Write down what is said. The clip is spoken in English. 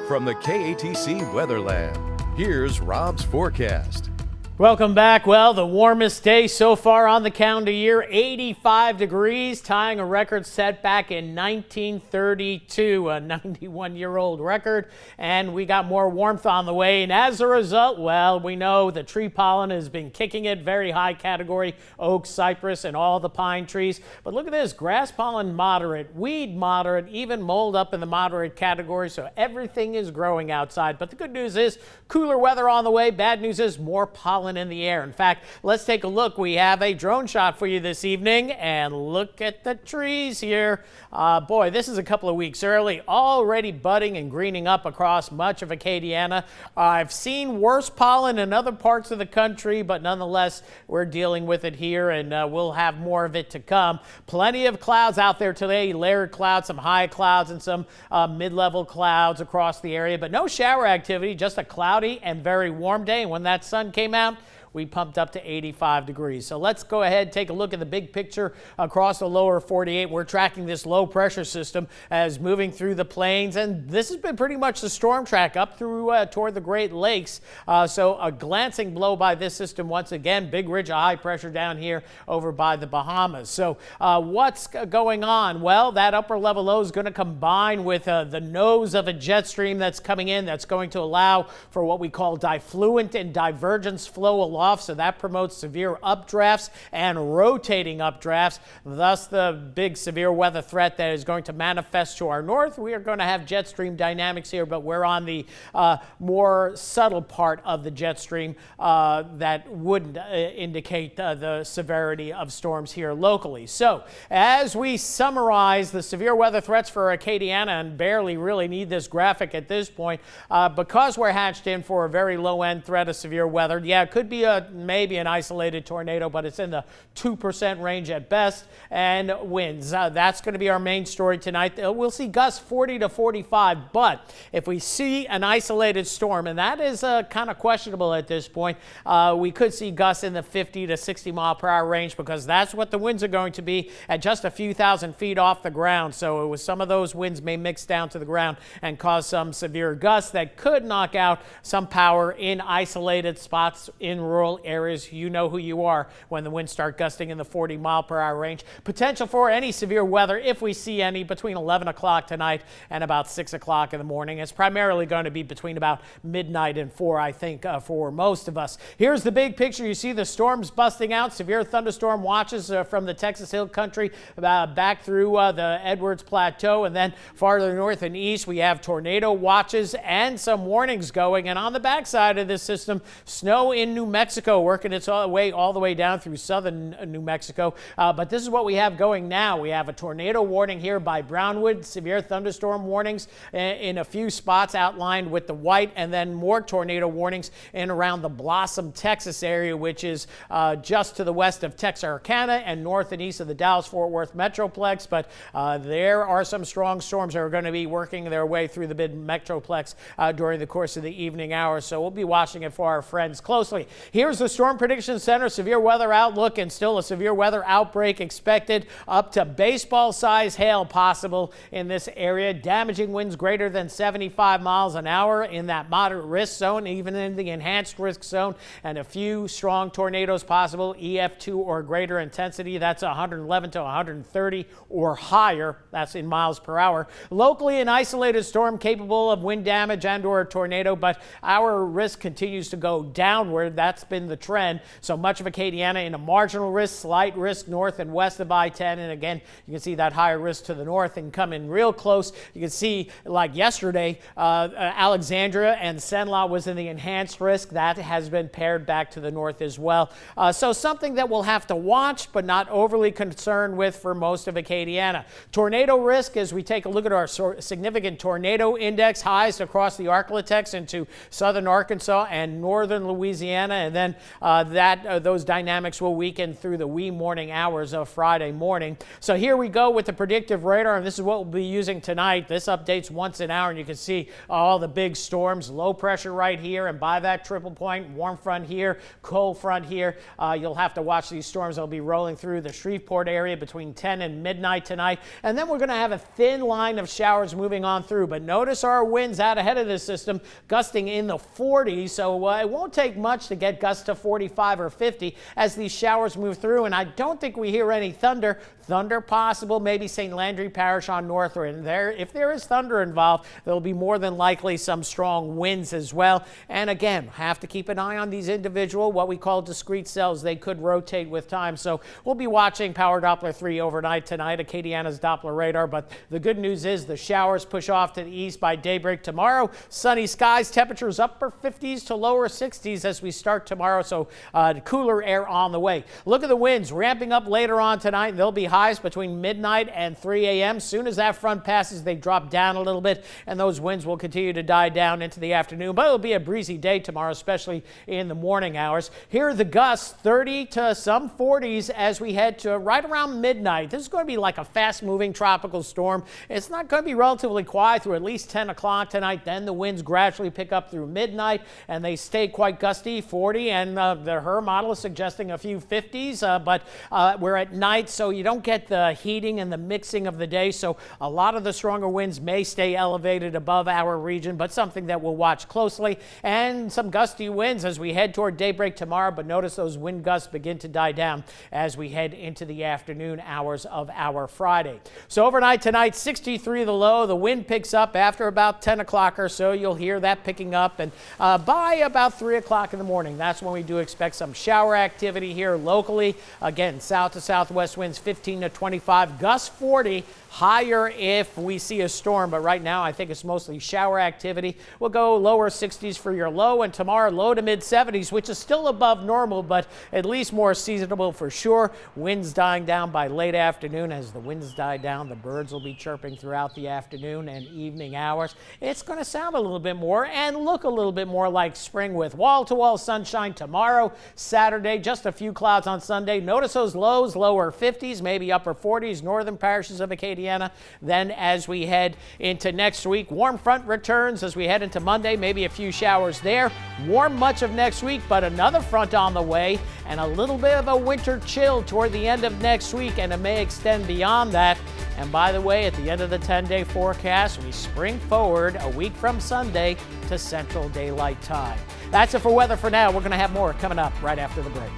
From the KATC Weather Lab, here's Rob's forecast. Welcome back. Well, the warmest day so far on the calendar year, 85 degrees, tying a record set back in 1932, a 91-year-old record. And we got more warmth on the way. And as a result, well, we know the tree pollen has been kicking it, very high category, oak, cypress, and all the pine trees. But look at this, grass pollen moderate, weed moderate, even mold up in the moderate category. So everything is growing outside. But the good news is cooler weather on the way. Bad news is more pollen in the air. In fact, let's take a look. We have a drone shot for you this evening, and look at the trees here. Boy, this is a couple of weeks early, already budding and greening up across much of Acadiana. I've seen worse pollen in other parts of the country, but nonetheless, we're dealing with it here, and we'll have more of it to come. Plenty of clouds out there today, layered clouds, some high clouds, and some mid-level clouds across the area, but no shower activity, just a cloudy and very warm day. And when that sun came out, we pumped up to 85 degrees. So let's go ahead and take a look at the big picture across the lower 48. We're tracking this low pressure system as moving through the plains, and this has been pretty much the storm track up through toward the Great Lakes. So a glancing blow by this system once again, big ridge of high pressure down here over by the Bahamas. So what's going on? Well, that upper level low is going to combine with the nose of a jet stream that's coming in that's going to allow for what we call diffluent and divergence flow along. So that promotes severe updrafts and rotating updrafts, thus the big severe weather threat that is going to manifest to our north. We are going to have jet stream dynamics here, but we're on the more subtle part of the jet stream that would indicate the severity of storms here locally. So as we summarize the severe weather threats for Acadiana, and barely really need this graphic at this point, because we're hatched in for a very low end threat of severe weather. Yeah, it could be maybe an isolated tornado, but it's in the 2% range at best, and winds. That's going to be our main story tonight. We'll see gusts 40 to 45, but if we see an isolated storm, and that is kind of questionable at this point, we could see gusts in the 50 to 60 mile per hour range, because that's what the winds are going to be at just a few thousand feet off the ground. So some of those winds may mix down to the ground and cause some severe gusts that could knock out some power in isolated spots in rural areas. You know who you are when the winds start gusting in the 40 mile per hour range. Potential for any severe weather, if we see any, between 11 o'clock tonight and about 6 o'clock in the morning. It's primarily going to be between about midnight and 4, I think, for most of us. Here's the big picture. You see the storms busting out, severe thunderstorm watches from the Texas Hill Country back through the Edwards Plateau, and then farther north and east we have tornado watches and some warnings going. And on the backside of this system, snow in New Mexico, working its way all the way down through southern New Mexico. But this is what we have going now. We have a tornado warning here by Brownwood, severe thunderstorm warnings in a few spots outlined with the white, and then more tornado warnings in around the Blossom, Texas area, which is just to the west of Texarkana and north and east of the Dallas-Fort Worth Metroplex. But there are some strong storms that are going to be working their way through the mid-metroplex during the course of the evening hours. So we'll be watching it for our friends closely. Here's the Storm Prediction Center severe weather outlook, and still a severe weather outbreak expected. Up to baseball-size hail possible in this area. Damaging winds greater than 75 miles an hour in that moderate risk zone, even in the enhanced risk zone, and a few strong tornadoes possible, EF2 or greater intensity. That's 111 to 130 or higher. That's in miles per hour. Locally, an isolated storm capable of wind damage and or a tornado, but our risk continues to go downward. That's been the trend. So much of Acadiana in a marginal risk, slight risk north and west of I-10. And again, you can see that higher risk to the north and come in real close. You can see, like yesterday, Alexandria and Cenla was in the enhanced risk. That has been pared back to the north as well. So something that we'll have to watch, but not overly concerned with for most of Acadiana. Tornado risk, as we take a look at our significant tornado index highs across the Arklatex into southern Arkansas and northern Louisiana, and then those dynamics will weaken through the wee morning hours of Friday morning. So here we go with the predictive radar, and this is what we'll be using tonight. This updates once an hour, and you can see all the big storms, low pressure right here, and by that triple point, warm front here, cold front here. You'll have to watch these storms. They'll be rolling through the Shreveport area between 10 and midnight tonight, and then we're going to have a thin line of showers moving on through. But notice our winds out ahead of this system gusting in the 40s, so it won't take much to get gusts to 45 or 50 as these showers move through, and I don't think we hear any thunder. Thunder possible, maybe St. Landry Parish on north or in there. If there is thunder involved, there'll be more than likely some strong winds as well. And again, have to keep an eye on these individual, what we call discrete cells. They could rotate with time. So we'll be watching Power Doppler 3 overnight tonight, Acadiana's Doppler radar. But the good news is the showers push off to the east by daybreak tomorrow. Sunny skies, temperatures upper 50s to lower 60s as we start tomorrow. So cooler air on the way. Look at the winds ramping up later on tonight. They'll be highs between midnight and 3 a.m. Soon as that front passes, they drop down a little bit, and those winds will continue to die down into the afternoon. But it'll be a breezy day tomorrow, especially in the morning hours. Here are the gusts, 30 to some 40s as we head to right around midnight. This is going to be like a fast-moving tropical storm. It's not going to be relatively quiet through at least 10 o'clock tonight. Then the winds gradually pick up through midnight, and they stay quite gusty, 40, and the HER model is suggesting a few 50s, but we're at night, so you don't get the heating and the mixing of the day, so a lot of the stronger winds may stay elevated above our region, but something that we'll watch closely. And some gusty winds as we head toward daybreak tomorrow, but notice those wind gusts begin to die down as we head into the afternoon hours of our Friday. So overnight tonight, 63 the low. The wind picks up after about 10 o'clock or so. You'll hear that picking up, and by about 3 o'clock in the morning, that's when we do expect some shower activity here locally. Again, south to southwest winds 15 to 25, gusts 40, higher if we see a storm, but right now I think it's mostly shower activity. We'll go lower 60s for your low, and tomorrow low to mid 70s, which is still above normal, but at least more seasonable for sure. Winds dying down by late afternoon. As the winds die down, the birds will be chirping throughout the afternoon and evening hours. It's going to sound a little bit more and look a little bit more like spring with wall-to-wall sunshine tomorrow. Saturday, just a few clouds on Sunday. Notice those lows, lower 50s, maybe upper 40s, northern parishes of Acadiana. Then as we head into next week, warm front returns as we head into Monday, maybe a few showers there. Warm much of next week, but another front on the way and a little bit of a winter chill toward the end of next week, and it may extend beyond that. And by the way, at the end of the 10-day forecast, we spring forward a week from Sunday to Central Daylight Time. That's it for weather for now. We're going to have more coming up right after the break.